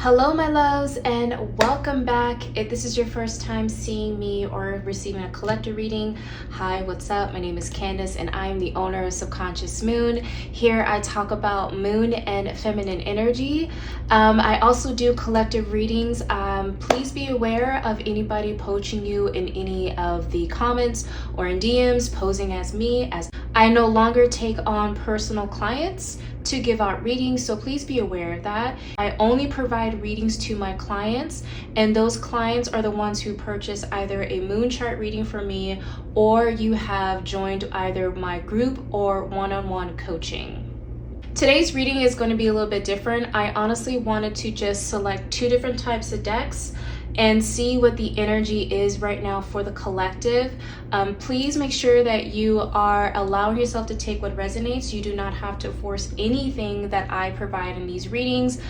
Hello my loves, and welcome back. If this is your first time seeing me or receiving a collector reading, hi, what's up? My name is Kandice and I am the owner of Subconscious Moon. Here I talk about moon and feminine energy. I also do collective readings. Please be aware of anybody poaching you in any of the comments or in DMs posing as me, as I no longer take on personal clients to give out readings, so please be aware of that. I only provide readings to my clients, and those clients are the ones who purchase either a moon chart reading from me, or you have joined either my group or one-on-one coaching. Today's reading is going to be a little bit different. I honestly wanted to just select two different types of decks and see what the energy is right now for the collective. Please make sure that you are allowing yourself to take what resonates. You do not have to force anything that I provide in these readings.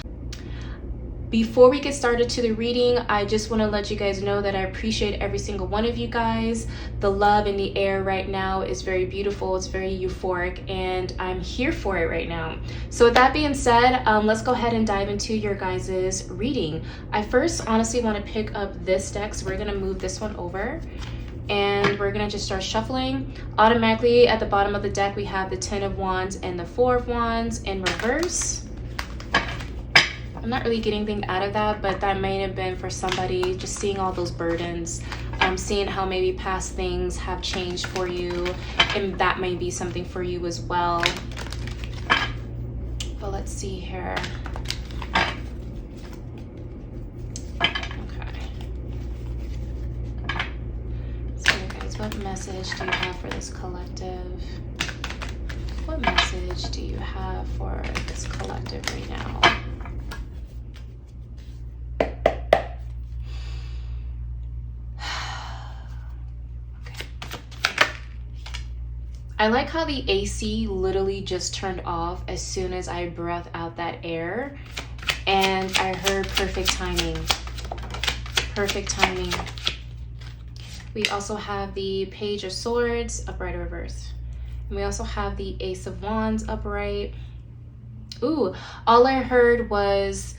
Before we get started to the reading, I just want to let you guys know that I appreciate every single one of you guys. The love in the air right now is very beautiful. It's very euphoric, and I'm here for it right now. So with that being said, let's go ahead and dive into your guys' reading. I first honestly want to pick up this deck, so we're going to move this one over. And we're going to just start shuffling. Automatically at the bottom of the deck, we have the 10 of Wands and the 4 of Wands in reverse. I'm not really getting anything out of that, but that may have been for somebody just seeing all those burdens, seeing how maybe past things have changed for you, and that may be something for you as well. But let's see here. Okay. So guys, what message do you have for this collective? What message do you have for this collective right now? I like how the AC literally just turned off as soon as I breathed out that air, and I heard perfect timing. Perfect timing. We also have the Page of Swords upright or reverse. And we also have the Ace of Wands upright. Ooh, all I heard was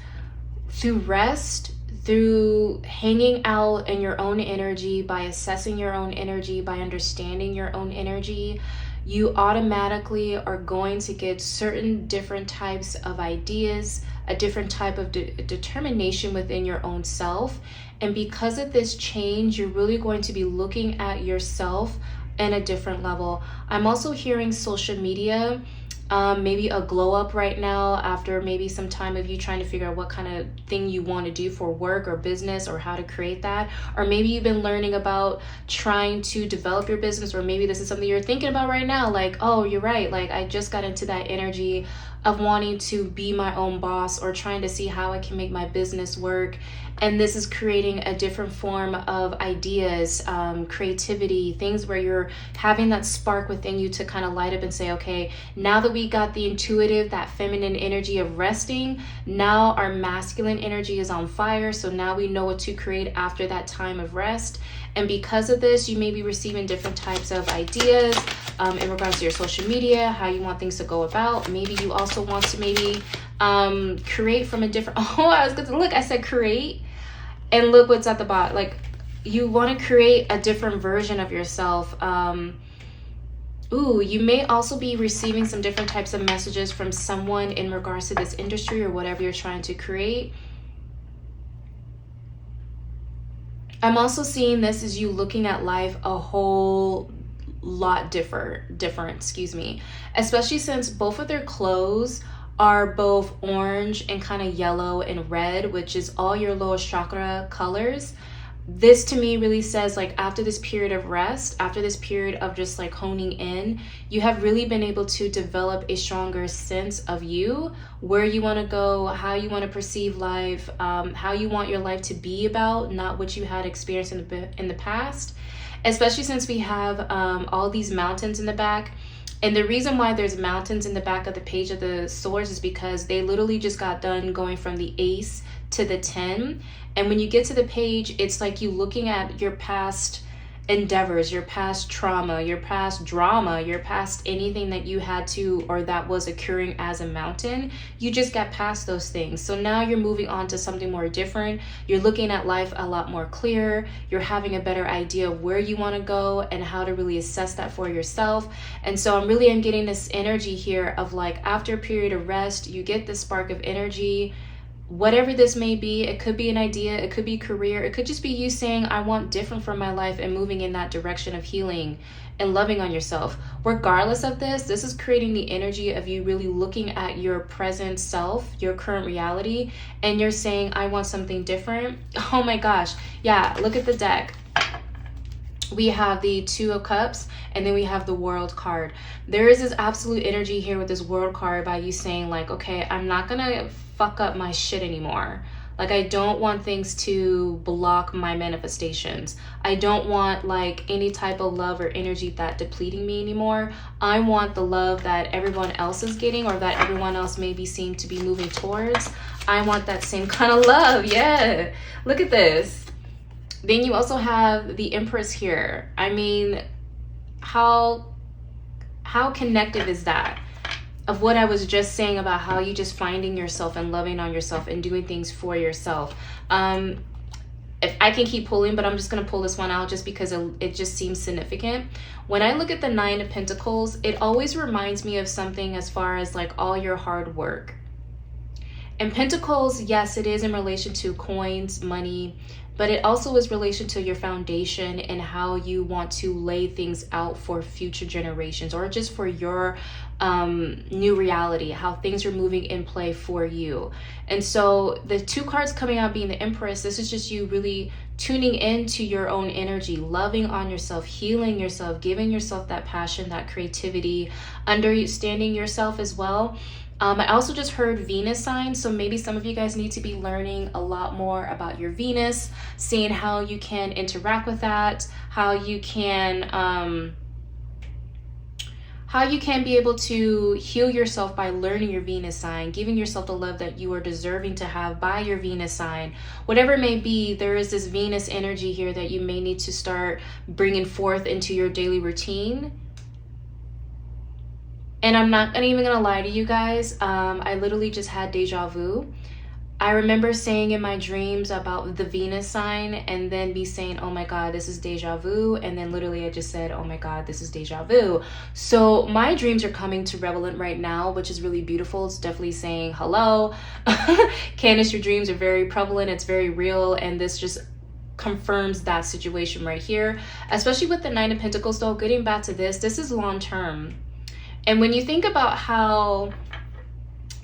through rest, through hanging out in your own energy, by assessing your own energy, by understanding your own energy, you automatically are going to get certain different types of ideas, a different type of determination within your own self. And because of this change, you're really going to be looking at yourself in a different level. I'm also hearing social media, maybe a glow up right now after maybe some time of you trying to figure out what kind of thing you want to do for work or business, or how to create that. Or maybe you've been learning about trying to develop your business, or maybe this is something you're thinking about right now, like, oh, you're right, like I just got into that energy of wanting to be my own boss, or trying to see how I can make my business work. And this is creating a different form of ideas, creativity, things where you're having that spark within you to kind of light up and say, okay, now that we got the intuitive, that feminine energy of resting, now our masculine energy is on fire. So now we know what to create after that time of rest. And because of this, you may be receiving different types of ideas in regards to your social media, how you want things to go about. Maybe you also want to maybe create from a different, oh, I was going to look, I said create. And look what's at the bottom. Like, you want to create a different version of yourself. Ooh, you may also be receiving some different types of messages from someone in regards to this industry or whatever you're trying to create. I'm also seeing this as you looking at life a whole lot different, excuse me. Especially since both of their clothes are both orange and kind of yellow and red, which is all your lowest chakra colors. This to me really says, like, after this period of rest, after this period of just like honing in, you have really been able to develop a stronger sense of you, where you want to go, how you want to perceive life, how you want your life to be about, not what you had experienced in the past. Especially since we have all these mountains in the back. And the reason why there's mountains in the back of the Page of the Swords is because they literally just got done going from the Ace to the 10. And when you get to the page, it's like you looking at your past endeavors, your past trauma, your past drama, your past anything that you had to, or that was occurring as a mountain, you just got past those things. So now you're moving on to something more different. You're looking at life a lot more clear. You're having a better idea of where you want to go and how to really assess that for yourself. And so I'm getting this energy here of like, after a period of rest, you get this spark of energy. Whatever this may be, it could be an idea, it could be career, it could just be you saying, I want different from my life, and moving in that direction of healing and loving on yourself. Regardless of this is creating the energy of you really looking at your present self, your current reality, and you're saying, I want something different. Oh my gosh. Yeah, look at the deck. We have the Two of Cups, and then we have the World card. There is this absolute energy here with this World card by you saying like, okay, I'm not gonna fuck up my shit anymore. Like, I don't want things to block my manifestations. I don't want like any type of love or energy that depleting me anymore. I want the love that everyone else is getting, or that everyone else maybe seem to be moving towards. I want that same kind of love. Yeah, look at this. Then you also have the Empress here. I mean, how connected is that? Of what I was just saying about how you just finding yourself and loving on yourself and doing things for yourself. If I can keep pulling, but I'm just going to pull this one out just because it just seems significant. When I look at the Nine of Pentacles, it always reminds me of something as far as like all your hard work. And Pentacles, yes, it is in relation to coins, money, but it also is relation to your foundation and how you want to lay things out for future generations, or just for your new reality, how things are moving in play for you. And so the two cards coming out being the Empress, this is just you really tuning into your own energy, loving on yourself, healing yourself, giving yourself that passion, that creativity, understanding yourself as well. I also just heard Venus sign, so maybe some of you guys need to be learning a lot more about your Venus, seeing how you can interact with that, how you can be able to heal yourself by learning your Venus sign, giving yourself the love that you are deserving to have by your Venus sign. Whatever it may be, there is this Venus energy here that you may need to start bringing forth into your daily routine. And I'm not even gonna lie to you guys, I literally just had deja vu. I remember saying in my dreams about the Venus sign, and then me saying, oh my God, this is deja vu. And then literally I just said, oh my God, this is deja vu. So my dreams are coming to relevant right now, which is really beautiful. It's definitely saying, hello. Kandice, your dreams are very prevalent. It's very real. And this just confirms that situation right here, especially with the Nine of Pentacles though. Getting back to this is long term. And when you think about how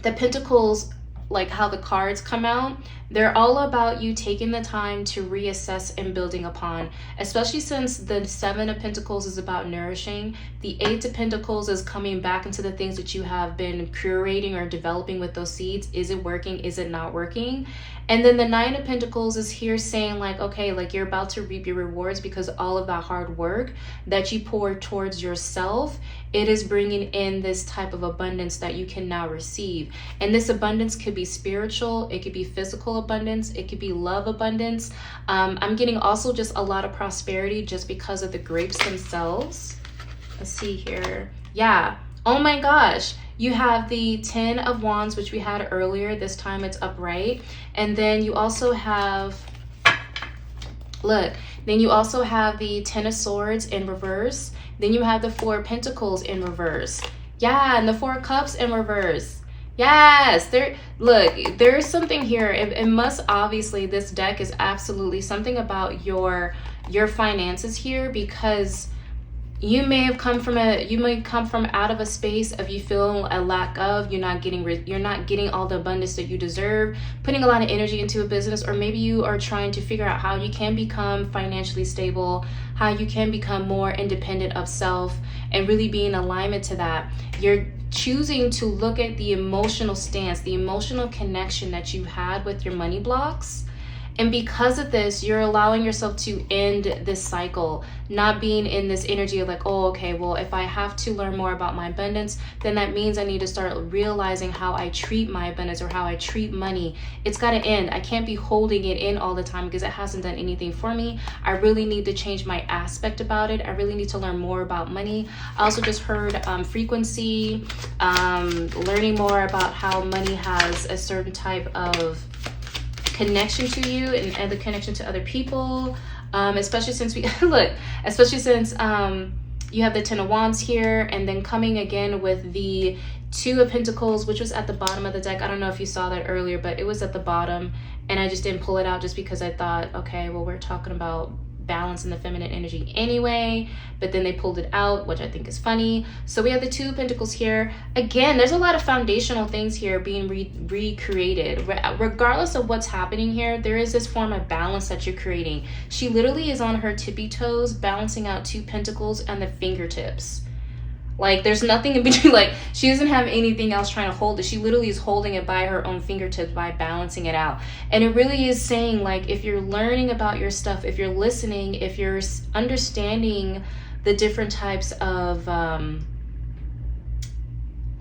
the Pentacles, like how the cards come out, they're all about you taking the time to reassess and building upon, especially since the Seven of Pentacles is about nourishing. The Eight of Pentacles is coming back into the things that you have been curating or developing with those seeds. Is it working? Is it not working? And then the Nine of Pentacles is here saying like, okay, like you're about to reap your rewards because all of that hard work that you poured towards yourself, it is bringing in this type of abundance that you can now receive. And this abundance could be spiritual, it could be physical abundance, it could be love abundance. I'm getting also just a lot of prosperity just because of the grapes themselves. Let's see here. Yeah. Oh my gosh. You have the Ten of Wands, which we had earlier. This time it's upright. And then you also have, look, then you also have the Ten of Swords in reverse. Then you have the Four of Pentacles in reverse. Yeah, and the Four of Cups in reverse. Yes, there's something here. It must, obviously, this deck is absolutely something about your finances here, because you may come from out of a space of you feel a lack of, you're not getting all the abundance that you deserve, putting a lot of energy into a business, or maybe you are trying to figure out how you can become financially stable, how you can become more independent of self, and really be in alignment to that. You're choosing to look at the emotional stance, the emotional connection that you had with your money blocks, And because of this, you're allowing yourself to end this cycle, not being in this energy of like, oh, okay, well, if I have to learn more about my abundance, then that means I need to start realizing how I treat my abundance or how I treat money. It's got to end. I can't be holding it in all the time because it hasn't done anything for me. I really need to change my aspect about it. I really need to learn more about money. I also just heard frequency, learning more about how money has a certain type of connection to you and the connection to other people, especially since we look, especially since you have the Ten of Wands here, and then coming again with the Two of Pentacles, which was at the bottom of the deck. I don't know if you saw that earlier, but it was at the bottom, and I just didn't pull it out just because I thought, okay, well, we're talking about balance in the feminine energy anyway, but then they pulled it out, which I think is funny. So we have the Two of Pentacles here. Again, there's a lot of foundational things here being recreated. Regardless of what's happening here, there is this form of balance that you're creating. She literally is on her tippy toes, balancing out two pentacles and the fingertips. Like, there's nothing in between. Like, she doesn't have anything else trying to hold it. She literally is holding it by her own fingertips, by balancing it out. And it really is saying, like, if you're learning about your stuff, if you're listening, if you're understanding the different types of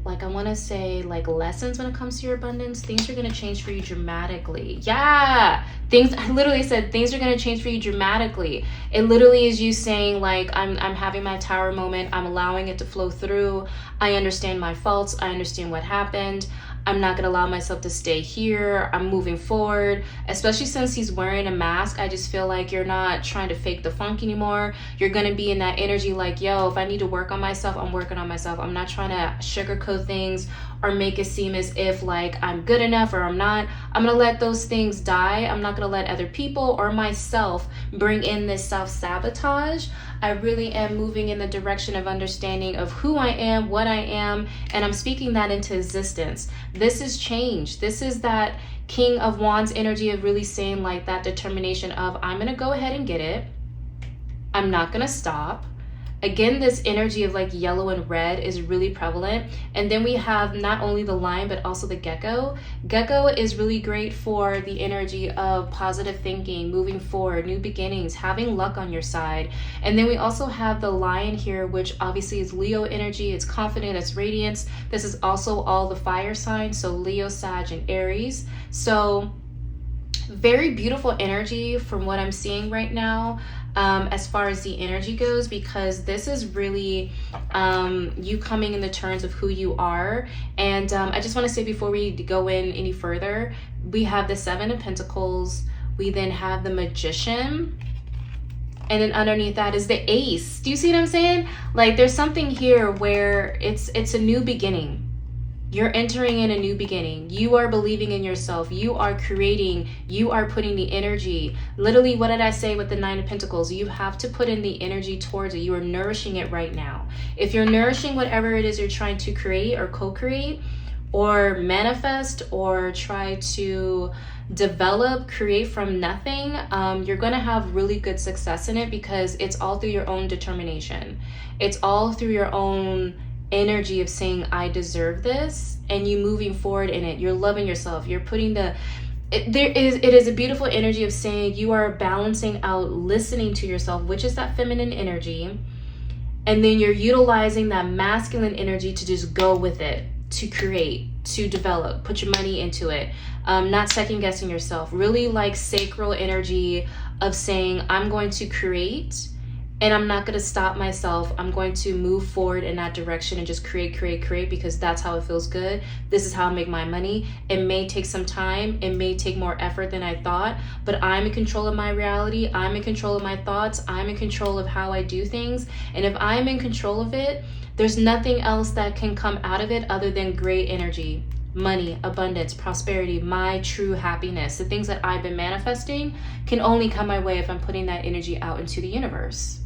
like, I want to say, like, lessons when it comes to your abundance, things are going to change for you dramatically. Yeah, things, I literally said things are going to change for you dramatically. It literally is you saying, like, I'm having my tower moment. I'm allowing it to flow through. I understand my faults. I understand what happened. I'm not going to allow myself to stay here. I'm moving forward, especially since he's wearing a mask. I just feel like you're not trying to fake the funk anymore. You're going to be in that energy like, yo, if I need to work on myself, I'm working on myself. I'm not trying to sugarcoat things or make it seem as if like I'm good enough or I'm not. I'm going to let those things die. I'm not going to let other people or myself bring in this self-sabotage. I really am moving in the direction of understanding of who I am, what I am, and I'm speaking that into existence. This is change. This is that King of Wands energy of really saying, like, that determination of, I'm going to go ahead and get it. I'm not going to stop. Again, this energy of like yellow and red is really prevalent. And then we have not only the lion, but also the gecko. Gecko is really great for the energy of positive thinking, moving forward, new beginnings, having luck on your side. And then we also have the lion here, which obviously is Leo energy. It's confident, it's radiance. This is also all the fire signs. So Leo, Sag, and Aries. So very beautiful energy from what I'm seeing right now. As far as the energy goes, because this is really you coming in the terms of who you are. And I just want to say before we go in any further, we have the Seven of Pentacles, we then have the Magician, and then underneath that is the Ace. Do you see what I'm saying? Like, there's something here where it's a new beginning. You're entering in a new beginning. You are believing in yourself. You are creating. You are putting the energy. Literally, what did I say with the Nine of Pentacles? You have to put in the energy towards it. You are nourishing it right now. If you're nourishing whatever it is you're trying to create or co-create or manifest or try to develop, create from nothing, you're going to have really good success in it because it's all through your own determination. It's all through your own energy of saying, I deserve this, and you moving forward in it. You're loving yourself. You're putting it is a beautiful energy of saying you are balancing out listening to yourself, which is that feminine energy, and then you're utilizing that masculine energy to just go with it, to create, to develop, put your money into it, not second guessing yourself. Really like sacral energy of saying, I'm going to create, and I'm not going to stop myself. I'm going to move forward in that direction and just create because that's how it feels good. This is how I make my money. It may take some time. It may take more effort than I thought, but I'm in control of my reality. I'm in control of my thoughts. I'm in control of how I do things. And if I'm in control of it, there's nothing else that can come out of it other than great energy, money, abundance, prosperity, my true happiness. The things that I've been manifesting can only come my way if I'm putting that energy out into the universe.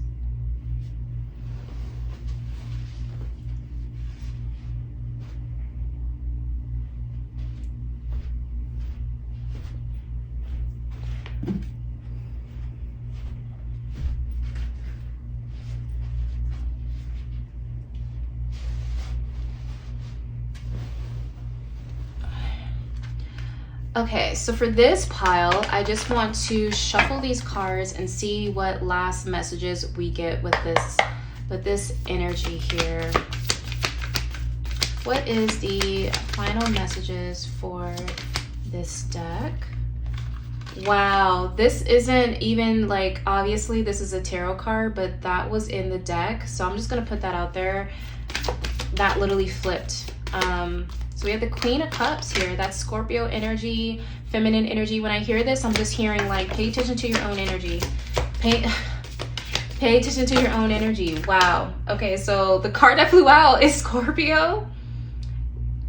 Okay, so for this pile, I just want to shuffle these cards and see what last messages we get with this energy here. What is the final messages for this deck? Wow, this isn't even like, obviously this is a tarot card, but that was in the deck. So I'm just gonna put that out there. That literally flipped. So we have the Queen of Cups here. That's Scorpio energy, feminine energy. When I hear this, I'm just hearing like, pay attention to your own energy. Pay attention to your own energy. Wow. Okay, so the card that flew out is Scorpio.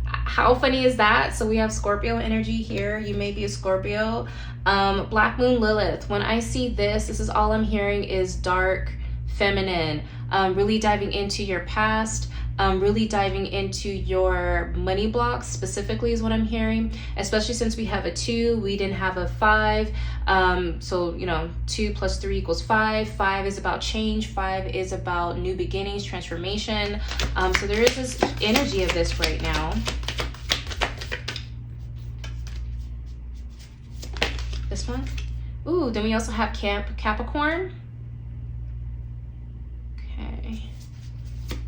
How funny is that? So we have Scorpio energy here. You may be a Scorpio. Black Moon Lilith. When I see this is all I'm hearing is dark, feminine. Really diving into your past. Really diving into your money blocks specifically is what I'm hearing, especially since we have a 2, we didn't have a 5. So, you know, 2 plus 3 equals 5. 5 is about change. 5 is about new beginnings, transformation. So there is this energy of this right now. This one. Ooh, then we also have Capricorn. Okay.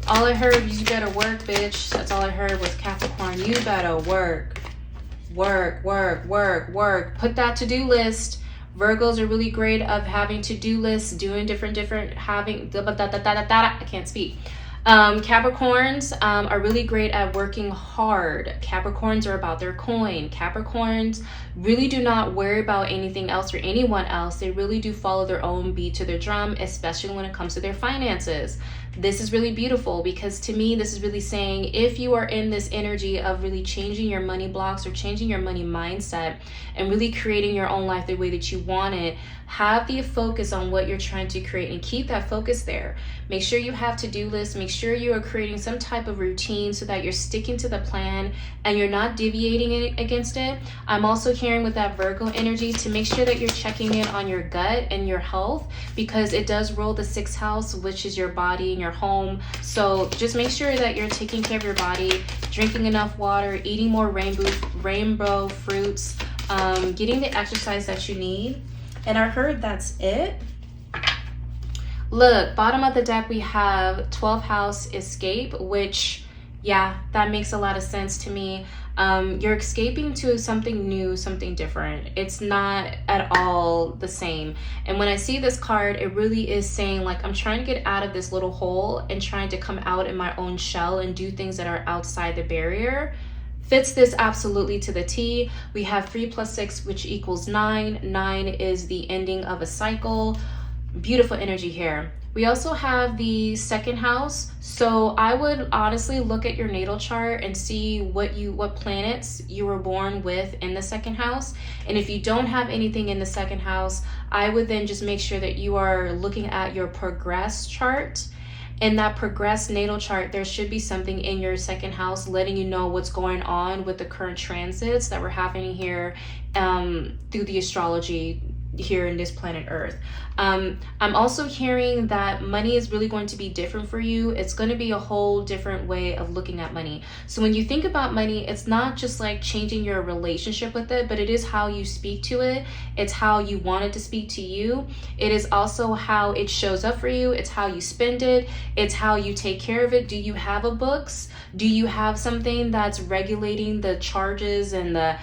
All I heard was you better work, bitch. That's all I heard was Capricorn. You better work. Work, work, work, work. Put that to-do list. Virgos are really great of having to-do lists, doing different, having, I can't speak. Capricorns are really great at working hard. Capricorns are about their coin. Capricorns really do not worry about anything else or anyone else. They really do follow their own beat to their drum, especially when it comes to their finances. This is really beautiful because to me, this is really saying if you are in this energy of really changing your money blocks or changing your money mindset and really creating your own life the way that you want it, have the focus on what you're trying to create and keep that focus there. Make sure you have to-do lists. Make sure you are creating some type of routine so that you're sticking to the plan and you're not deviating against it. I'm also hearing with that Virgo energy to make sure that you're checking in on your gut and your health because it does rule the 6th house, which is your body and your home. So just make sure that you're taking care of your body, drinking enough water, eating more rainbow fruits, getting the exercise that you need. And I heard that's it. Look, bottom of the deck, we have 12th house escape, which, yeah, that makes a lot of sense to me. You're escaping to something new, something different. It's not at all the same. And when I see this card, it really is saying like, I'm trying to get out of this little hole and trying to come out in my own shell and do things that are outside the barrier. Fits this absolutely to the T. We have 3 plus 6, which equals 9. 9 is the ending of a cycle. Beautiful energy here. We also have the 2nd house. So I would honestly look at your natal chart and see what planets you were born with in the 2nd house. And if you don't have anything in the 2nd house, I would then just make sure that you are looking at your progress chart. In that progressed natal chart, there should be something in your 2nd house letting you know what's going on with the current transits that were happening here through the astrology here in this planet Earth. I'm also hearing that money is really going to be different for you. It's going to be a whole different way of looking at money. So when you think about money, it's not just like changing your relationship with it, but it is how you speak to it. It's how you want it to speak to you. It is also how it shows up for you. It's how you spend it. It's how you take care of it. Do you have a books? Do you have something that's regulating the charges and the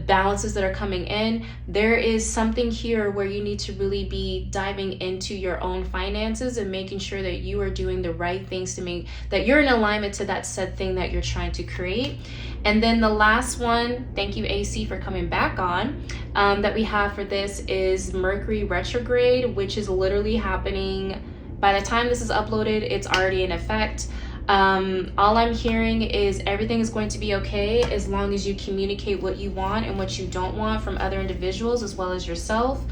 balances that are coming in? There is something here where you need to really be diving into your own finances and making sure that you are doing the right things to make that you're in alignment to that said thing that you're trying to create. And then the last one, thank you AC for coming back on, that we have for this is Mercury Retrograde, which is literally happening by the time this is uploaded. It's already in effect. All I'm hearing is everything is going to be okay as long as you communicate what you want and what you don't want from other individuals as well as yourself.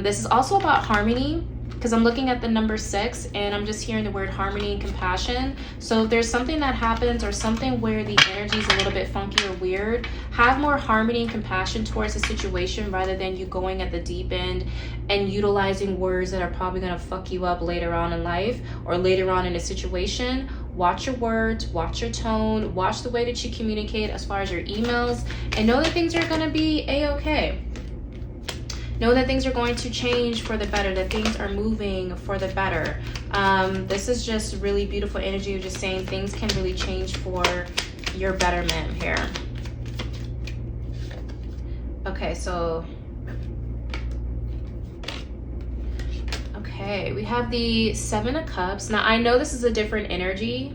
This is also about harmony because I'm looking at the number 6 and I'm just hearing the word harmony and compassion. So if there's something that happens or something where the energy is a little bit funky or weird, have more harmony and compassion towards the situation rather than you going at the deep end and utilizing words that are probably going to fuck you up later on in life or later on in a situation. Watch your words, watch your tone, watch the way that you communicate as far as your emails, and know that things are going to be a-okay. Know that things are going to change for the better, that things are moving for the better. This is just really beautiful energy of just saying things can really change for your betterment here. Okay, so... Okay, we have the Seven of Cups. Now, I know this is a different energy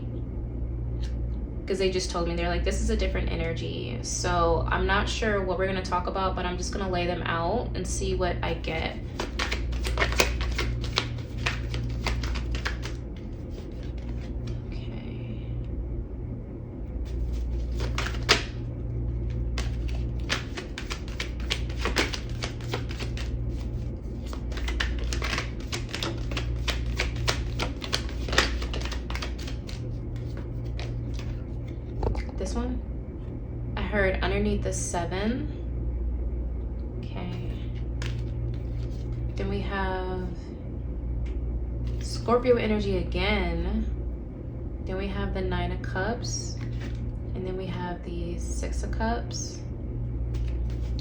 because they just told me, they're like, this is a different energy. So I'm not sure what we're going to talk about, but I'm just going to lay them out and see what I get. This one, I heard underneath the 7. Okay. Then we have Scorpio energy again. Then we have the 9 of Cups. And then we have the 6 of Cups.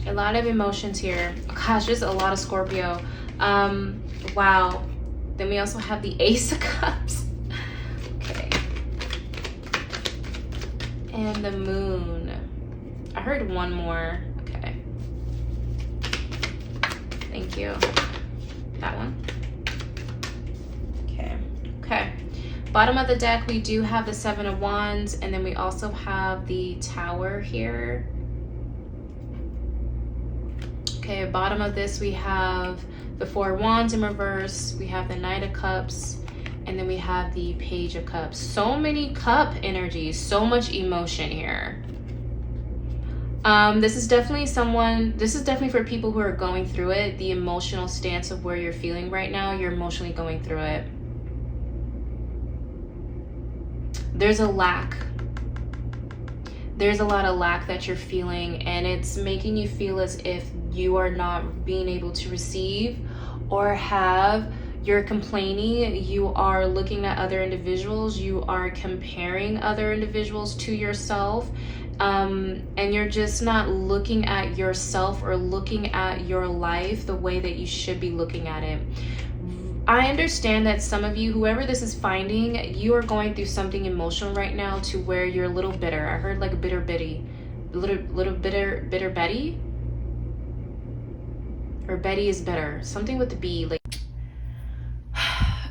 A lot of emotions here. Oh, gosh, just a lot of Scorpio. Wow. Then we also have the Ace of Cups. Okay. And the Moon. I heard one more. Okay. Thank you. That one. Okay. Okay. Bottom of the deck, we do have the 7 of Wands, and then we also have the Tower here. Okay, bottom of this, we have the 4 of Wands in reverse. We have the Knight of Cups. And then we have the Page of Cups. So many cup energies, so much emotion here. This is definitely for people who are going through it. The emotional stance of where you're feeling right now, you're emotionally going through it. There's a lack. There's a lot of lack that you're feeling, and it's making you feel as if you are not being able to receive or have. You're complaining, you are looking at other individuals, you are comparing other individuals to yourself, and you're just not looking at yourself or looking at your life the way that you should be looking at it. I understand that some of you, whoever this is finding, you are going through something emotional right now to where you're a little bitter. I heard like a bitter Betty. Little bitter Betty? Or Betty is better. Something with the B, like.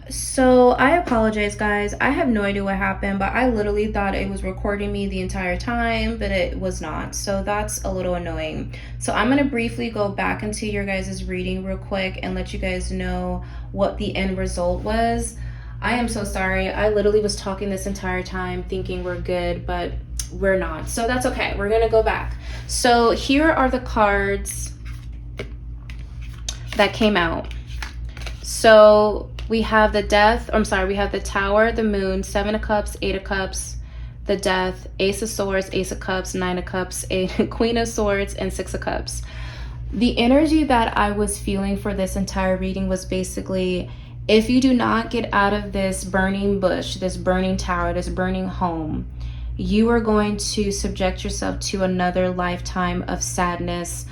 So I apologize, guys. I have no idea what happened, but I literally thought it was recording me the entire time, but it was not. So that's a little annoying. So I'm going to briefly go back into your guys' reading real quick and let you guys know what the end result was. I am so sorry. I literally was talking this entire time thinking we're good, but we're not. So that's okay. We're going to go back. So here are the cards that came out. So we have the Death, we have the Tower, the Moon, 7 of Cups, 8 of Cups, the Death, Ace of Swords, Ace of Cups, 9 of Cups, Queen of Swords, and 6 of Cups. The energy that I was feeling for this entire reading was basically, if you do not get out of this burning bush, this burning tower, this burning home, you are going to subject yourself to another lifetime of sadness,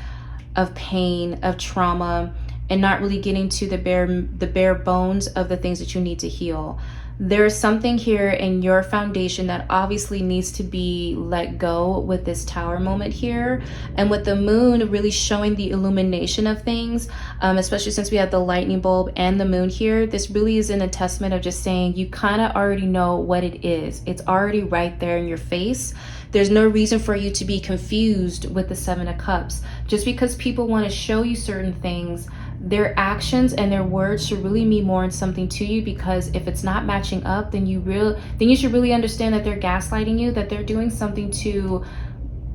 of pain, of trauma, and not really getting to the bare bones of the things that you need to heal. There's something here in your foundation that obviously needs to be let go with this Tower moment here. And with the Moon really showing the illumination of things, especially since we have the lightning bulb and the Moon here, this really is an testament of just saying you kind of already know what it is. It's already right there in your face. There's no reason for you to be confused with the 7 of Cups. Just because people want to show you certain things, their actions and their words should really mean more in something to you, because if it's not matching up, then you should really understand that they're gaslighting you, that they're doing something to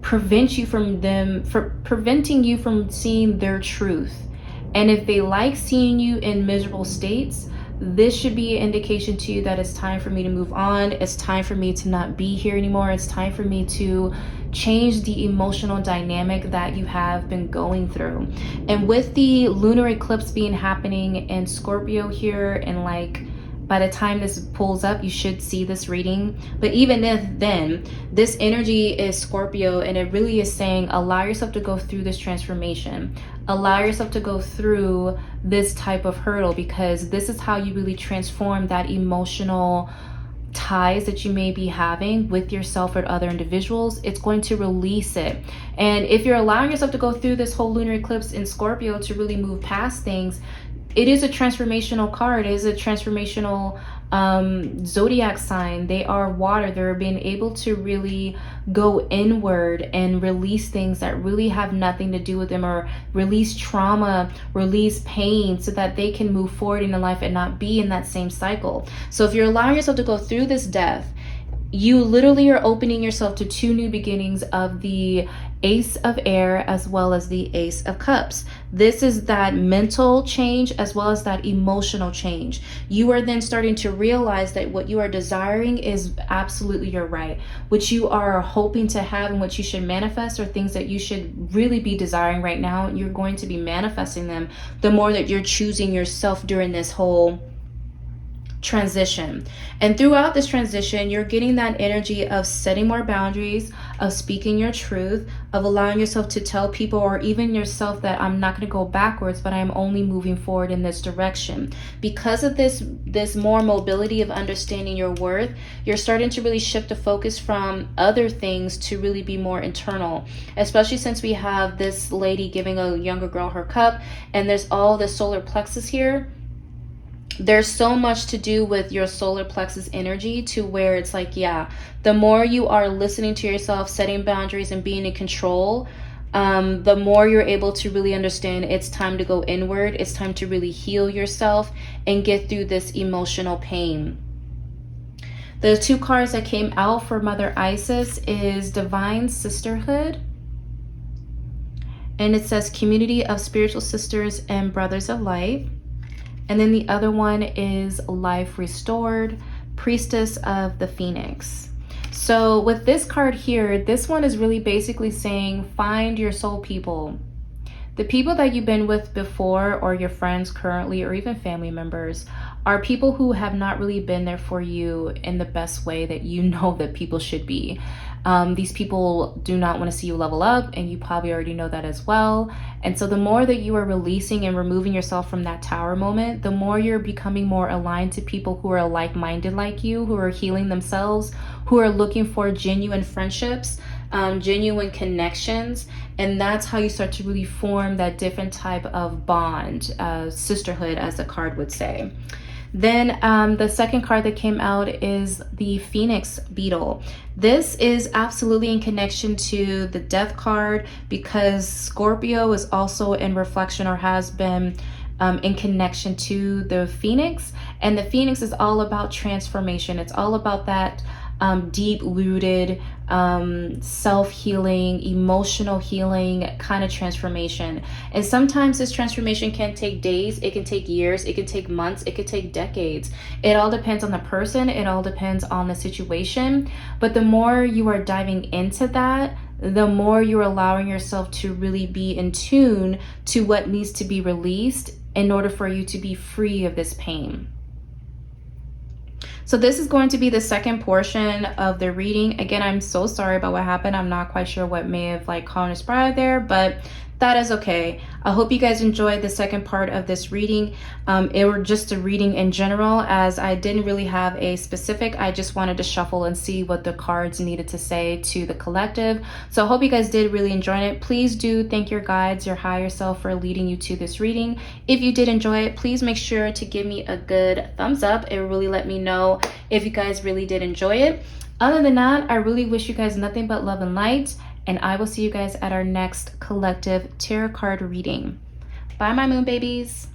prevent you from preventing you from seeing their truth. And if they like seeing you in miserable states, this should be an indication to you that it's time for me to move on. It's time for me to not be here anymore. It's time for me to change the emotional dynamic that you have been going through. And with the lunar eclipse happening in Scorpio here in like by the time this pulls up, you should see this reading. But even if then, this energy is Scorpio, and it really is saying allow yourself to go through this transformation. Allow yourself to go through this type of hurdle, because this is how you really transform that emotional ties that you may be having with yourself or other individuals. It's going to release it. And if you're allowing yourself to go through this whole lunar eclipse in Scorpio to really move past things, it is a transformational card. It is a transformational zodiac sign. They are water. They're being able to really go inward and release things that really have nothing to do with them, or release trauma, release pain, so that they can move forward in their life and not be in that same cycle. So if you're allowing yourself to go through this death, you literally are opening yourself to 2 new beginnings of the Ace of Air as well as the Ace of Cups. This is that mental change as well as that emotional change. You are then starting to realize that what you are desiring is absolutely your right. What you are hoping to have and what you should manifest are things that you should really be desiring right now. You're going to be manifesting them the more that you're choosing yourself during this whole transition. And throughout this transition, you're getting that energy of setting more boundaries, of speaking your truth, of allowing yourself to tell people or even yourself that I'm not going to go backwards, but I'm only moving forward in this direction. Because of this more mobility of understanding your worth, you're starting to really shift the focus from other things to really be more internal, especially since we have this lady giving a younger girl her cup, and there's all the solar plexus here. There's so much to do with your solar plexus energy, to where it's like, yeah, the more you are listening to yourself, setting boundaries and being in control, the more you're able to really understand it's time to go inward. It's time to really heal yourself and get through this emotional pain. The 2 cards that came out for Mother Isis is Divine Sisterhood. And it says Community of Spiritual Sisters and Brothers of Light. And then the other one is Life Restored, Priestess of the Phoenix. So with this card here, this one is really basically saying find your soul people. The people that you've been with before, or your friends currently, or even family members, are people who have not really been there for you in the best way that you know that people should be. These people do not want to see you level up, and you probably already know that as well. And so the more that you are releasing and removing yourself from that tower moment, the more you're becoming more aligned to people who are like-minded like you, who are healing themselves, who are looking for genuine friendships, genuine connections. And that's how you start to really form that different type of bond, sisterhood, as the card would say. Then the second card that came out is the Phoenix Beetle. This is absolutely in connection to the Death card, because Scorpio is also in reflection, or has been in connection to the Phoenix. And the Phoenix is all about transformation. It's all about that deep-rooted self-healing, emotional healing kind of transformation. And sometimes this transformation can take days, it can take years, it can take months, it could take decades. It all depends on the person, it all depends on the situation. But the more you are diving into that, the more you're allowing yourself to really be in tune to what needs to be released in order for you to be free of this pain. So this is going to be the second portion of the reading. Again, I'm so sorry about what happened. I'm not quite sure what may have conspired there, but that is okay. I hope you guys enjoyed the second part of this reading. It were just a reading in general, as I didn't really have a specific. I just wanted to shuffle and see what the cards needed to say to the collective. So I hope you guys did really enjoy it. Please do thank your guides, your higher self, for leading you to this reading. If you did enjoy it, please make sure to give me a good thumbs up. It will really let me know if you guys really did enjoy it. Other than that, I really wish you guys nothing but love and light. And I will see you guys at our next collective tarot card reading. Bye, my moon babies.